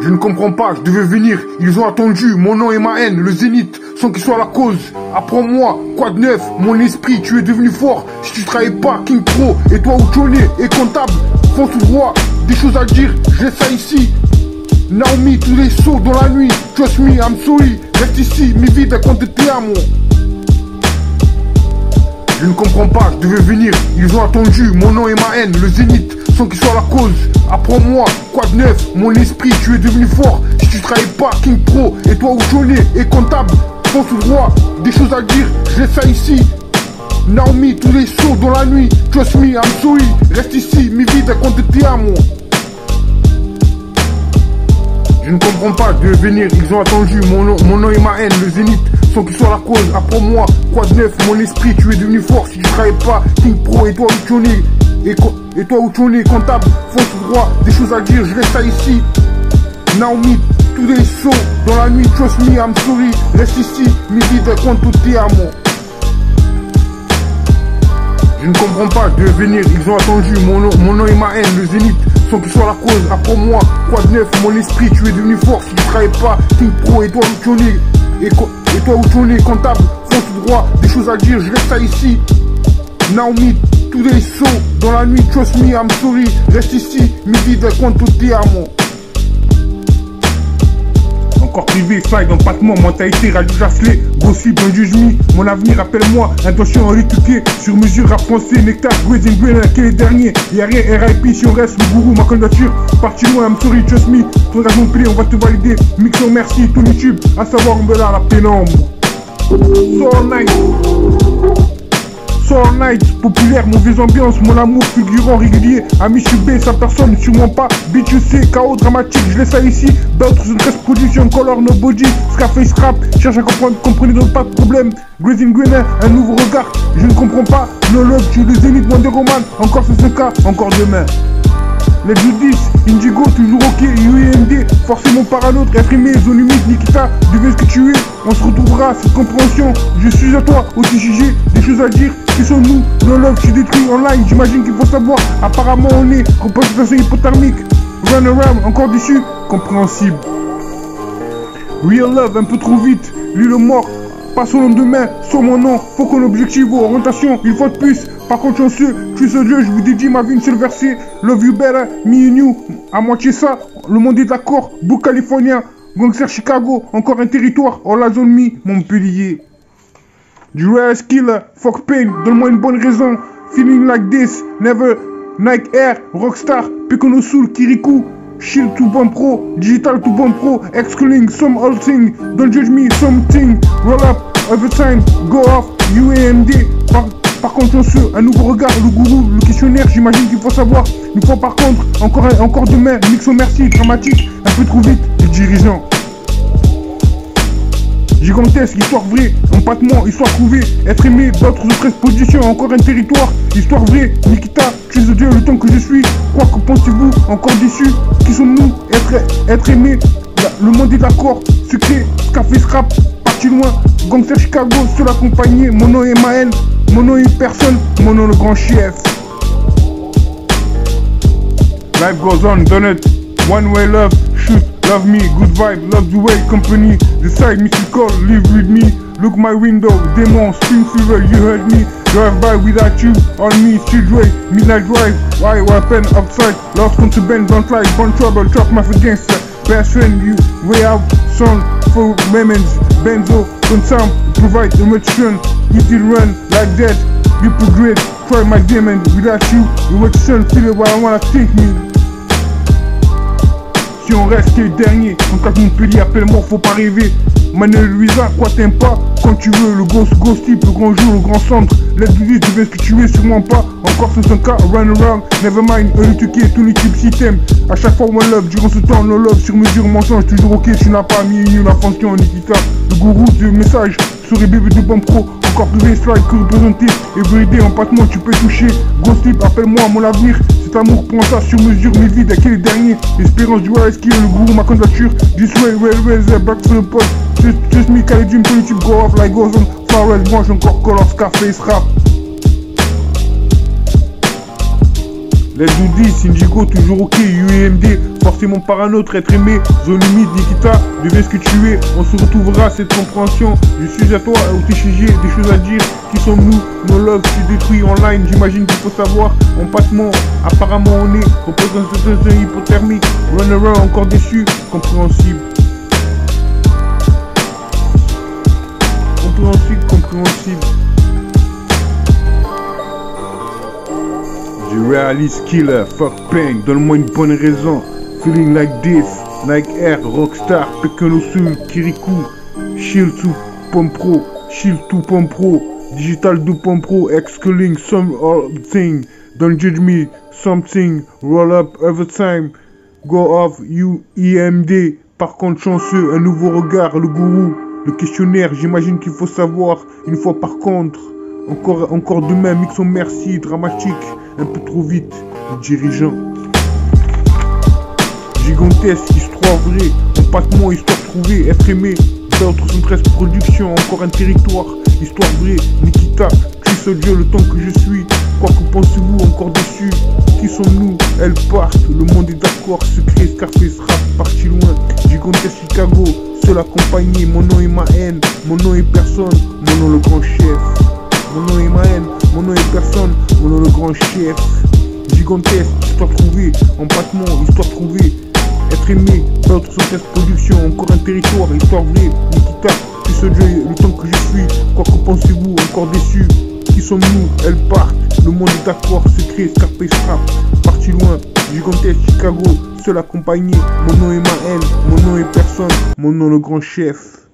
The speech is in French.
Je ne comprends pas, je devais venir, ils ont attendu, mon nom et ma haine, le zénith, sans qu'ils soient la cause. Apprends-moi, quoi de neuf, mon esprit, tu es devenu fort. Si tu travailles pas, King Pro, et toi Uchone, et comptable, fonce tout droit, des choses à dire, je laisse ça ici. Naomi, tous les sauts dans la nuit, trust me, I'm sorry, reste ici, mi vida quand te amo. Je ne comprends pas, je devais venir, ils ont attendu, mon nom et ma haine, le zénith, sans qu'ils soient la cause. Apprends-moi, quoi de neuf, mon esprit, tu es devenu fort. Si tu travailles pas, King Pro, et toi Uchone, et comptable, fonce tout droit, des choses à dire, je laisse ça ici. Naomi, tous les sauts dans la nuit, trust me, I'm sorry, reste ici, mi vida quand te amo. Je ne comprends pas, je devais venir, ils ont attendu, mon nom et ma haine, le zénith, sans qu'ils soient la cause. Apprends-moi, quoi de neuf, mon esprit, tu es devenu fort. Si tu travailles pas, King Pro, et toi Uchone, et toi Uchone, comptable, fonce tout droit, des choses à dire, je laisse ça ici. Naomi, tous les sauts dans la nuit, trust me, I'm sorry, reste ici, mi vida quand te amo. Je ne comprends pas, je devais venir, ils ont attendu, mon nom et ma haine, le zénith, sans qu'ils soient la cause. Apprends-moi, quoi de neuf, mon esprit, tu es devenu fort. Si tu travailles pas, King Pro, et toi Uchone, et toi Uchone, comptable, fonce tout droit, des choses à dire, je laisse ça ici. Naomi, tous les sauts dans la nuit, trust me, I'm sorry, reste ici, mi vida quand te amo. Encore privé, slide, empattement, mentalité, radio jacelé, gossip, un juge me, mon avenir, appelle-moi, intention rétuquée, sur mesure, rap français, nectar, Grazing Green, quel est dernier, y'a rien, RIP, si on reste, le gourou, ma candidature, parti loin, I'm sorry, trust me, ton engagement plaît, on va te valider, mixon, merci, ton YouTube, à savoir, on me l'a la pénombre. So nice. So night, populaire, mauvaise ambiance, mon amour fulgurant, régulier, ami subé, sa personne, sûrement pas, B2C, chaos dramatique, je laisse ça ici, d'autres une reste production, color, no body, Scarface rap, cherche à comprendre, comprenez donc pas de problème, Grazing Green, un nouveau regard, je ne comprends pas, no love, tu es le zénith, Wonder Woman, encore c'est ce cas, encore demain. Les Judis, Indigo, toujours ok, UEMD, forcément par un autre, être aimé, zone humide, Nikita, deviens ce que tu es, on se retrouvera, cette compréhension, je suis à toi, aussi jugé, des choses à dire, qui sont-nous, no love, tu détruis online, j'imagine qu'il faut savoir, apparemment on est, compensation hypothermique, run around, encore déçu, compréhensible. Real love, un peu trop vite, lui le mort, pas son lendemain, sur mon nom, faut qu'on objective, orientation, une fois de plus, par contre chanceux, je suis ce Dieu, je vous dédie ma vie, une seule verset, love you better, me and you, à moitié ça, le monde est d'accord, book californien, gangster Chicago, encore un territoire, all la zone me, Montpellier. Du rare skill, fuck pain, donne-moi une bonne raison, feeling like this, never, Nike Air, Rockstar, Picono Soul, Kirikou, Shield to bon pro, Digital to bon pro, excluding some old thing, don't judge me, something, roll up, every time, go off, UAMD, par contre chanceux, un nouveau regard, le gourou, le questionnaire, j'imagine qu'il faut savoir, une fois par contre, encore demain, mixon merci, dramatique, un peu trop vite, les dirigeants. Gigantesque, histoire vraie, empattement, histoire trouvée, être aimé, d'autres de 13 positions, encore un territoire, histoire vraie, Nikita, tu es de Dieu, le temps que je suis, quoi que pensez-vous, encore déçu, qui sommes-nous, être aimé, le monde est d'accord, secret, Scarface rap, parti loin, gangster Chicago, seul accompagné, mon nom est ma haine, mon nom est personne, mon nom le grand chef. Life goes on, done it, one way love, shoot. Love me, good vibe, love the way company. Decide me to call, live with me. Look my window, demon, spring fever, you heard me. Drive by without you, on me, street way, midnight drive. Why weapon outside, lost contraband, don't lie, born trouble, chop my gangster. Best friend, you way out, son, for moments, benzo, consume, provide emotion. You can run like that, you progress, try my demon. Without you, you watch son, feel it what I wanna think me. Si on reste le dernier, en cas de Montpellier, appelle-moi, faut pas rêver. Manuel Luisa, quoi t'aimes pas, quand tu veux, le ghost type, le grand jour, le grand centre. Let's do this, tu veux ce que tu es, sûrement pas. Encore 500 k, run around, never mind, tuqué, tout l'équipe système. A chaque fois, one love, durant ce temps, no love, sur mesure, mon change, toujours ok, tu n'as pas mis une fonction, Nikita. Le gourou du message, sur les bébés de bon pro, encore privé, slide, que représenter, everyday, empattement, tu peux toucher. Ghost type, appelle-moi, mon avenir. Cet amour prend ça sur mesure, mes vides, à quel dernier. Espérance du RS qui est le gourou, ma candidature. This way, railways, back to the pot. Just me, Khalid, YouTube, go off like goes on. Forest, branche encore color, Scarface rap. Les Doudis, Indigo, toujours ok, UMD, forcément parano, être aimé, zone limite, Nikita, deviens ce que tu es, on se retrouvera, cette compréhension, je suis à toi, au TCG, des choses à dire, qui sommes-nous, nos loves, tu détruis online, j'imagine qu'il faut savoir, en passement, apparemment on est, représentation hypothermique, runner encore déçu, compréhensible. Compréhensible. Du realist killer, fuck pain, donne-moi une bonne raison. Feeling like this, like air, rockstar, Pequeno Soul, Kirikou, Shield to Pump Pro, Shield to Pump Pro, Digital to Pump Pro, Excalling, something, don't judge me, something, roll up every time, go off, you EMD, par contre chanceux, un nouveau regard, le gourou. Le questionnaire, j'imagine qu'il faut savoir, une fois par contre, encore demain, mixon merci, dramatique, un peu trop vite, le dirigeant. Gigantesque, histoire vraie, empattement, histoire trouvée, être aimé, d'autres 113 productions, encore un territoire, histoire vraie, Nikita, tu es ce Dieu, le temps que je suis, quoi que pensez-vous, encore déçu, qui sommes-nous, elles partent, le monde est d'accord, secret, Scarface rap, parti loin, gigantesque Chicago, seul accompagné, mon nom est ma haine, mon nom est personne, mon nom le grand chef. Mon nom est ma haine, mon nom est personne, mon nom le grand chef. Gigantesque, histoire trouvée, empattement, histoire trouvée, être aimé, d'autres 113 productions, encore un territoire, histoire vraie, Nikita, tu ce Dieu, le temps que je suis, quoi que pensez-vous, encore déçu, qui sommes-nous, elles partent, le monde est d'accord, secret, Scarface rap, parti loin, gigantesque Chicago, seul accompagné, mon nom est ma haine, mon nom est personne, mon nom le grand chef.